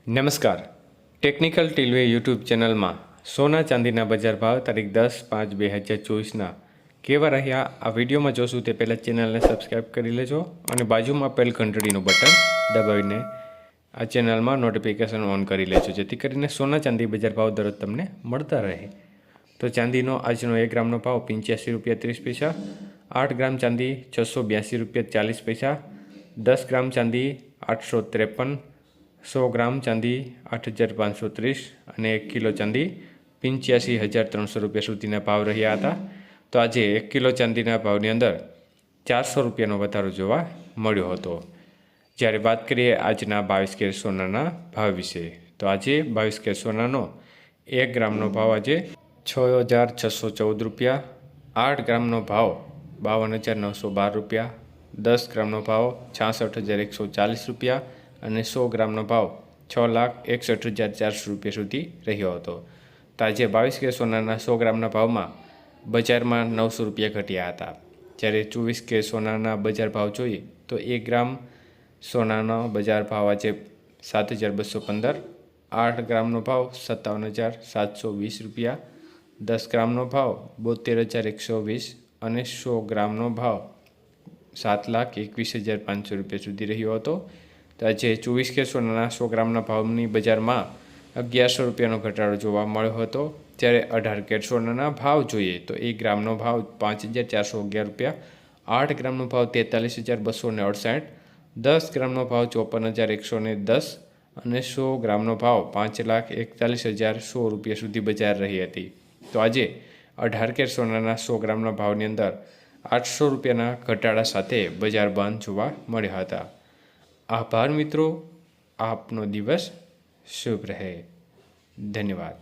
નમસ્કાર, technical ટીલવે YouTube ચેનલમાં સોના ચાંદીના બજાર ભાવ તારીખ 10/5/2024ના કેવા રહ્યા આ વિડીયોમાં જોશું તે પહેલાં ચેનલને સબસ્ક્રાઈબ કરી લેજો અને બાજુમાં આપેલ ઘંટડીનું બટન દબાવીને આ ચેનલમાં નોટિફિકેશન ઓન કરી લેજો, જેથી કરીને સોના ચાંદી બજાર ભાવ દરરોજ તમને મળતા રહે। તો ચાંદીનો આજનો 1 ગ્રામનો ભાવ 85.30 રૂપિયા, 8 ગ્રામ ચાંદી 682.40 રૂપિયા, 10 ગ્રામ ચાંદી 853, 100 ગ્રામ ચાંદી 8,530 અને 1 કિલો ચાંદી 85,300 રૂપિયા સુધીના ભાવ રહ્યા હતા। તો આજે 1 કિલો ચાંદીના ભાવની અંદર 400 રૂપિયાનો વધારો જોવા મળ્યો હતો। જ્યારે વાત કરીએ આજના 22 કેરેટ સોનાના ભાવ વિશે, તો આજે 22 કેરેટ સોનાનો 1 ગ્રામનો ભાવ આજે 6,614 રૂપિયા, 8 ગ્રામનો ભાવ 52,912 રૂપિયા, 10 ગ્રામનો ભાવ 66,140 રૂપિયા અને 100 ગ્રામનો ભાવ 6,61,400 રૂપિયા સુધી રહ્યો હતો। તો આજે 22 કેરેટ સોનાના 100 ગ્રામના ભાવમાં બજારમાં 900 રૂપિયા ઘટ્યા હતા। જ્યારે 24 કેરેટ સોનાના બજાર ભાવ જોઈએ તો 1 ગ્રામ સોનાનો બજાર ભાવ આજે 7,215, 8 ગ્રામનો ભાવ 57,720 રૂપિયા, 10 ગ્રામનો ભાવ 72,120 અને 100 ગ્રામનો ભાવ 7,21,500 રૂપિયા સુધી રહ્યો હતો। તો આજે 24 કેરેટ સોનાના 100 ગ્રામના ભાવની બજારમાં 1100 રૂપિયાનો ઘટાડો જોવા મળ્યો હતો। જ્યારે 18 કેરેટ સોનાના ભાવ જોઈએ તો 1 ગ્રામનો ભાવ 5,411 રૂપિયા, 8 ગ્રામનો ભાવ 43,268, 10 ગ્રામનો ભાવ 54,110 અને 100 ગ્રામનો ભાવ 5,41,100 રૂપિયા સુધી બજાર રહી હતી। તો આજે 18 કેરેટ સોનાના 100 ગ્રામના ભાવની અંદર 800 રૂપિયાના ઘટાડા સાથે બજાર બંધ જોવા મળ્યા હતા। આભાર મિત્રો, આપનો દિવસ શુભ રહે। ધન્યવાદ।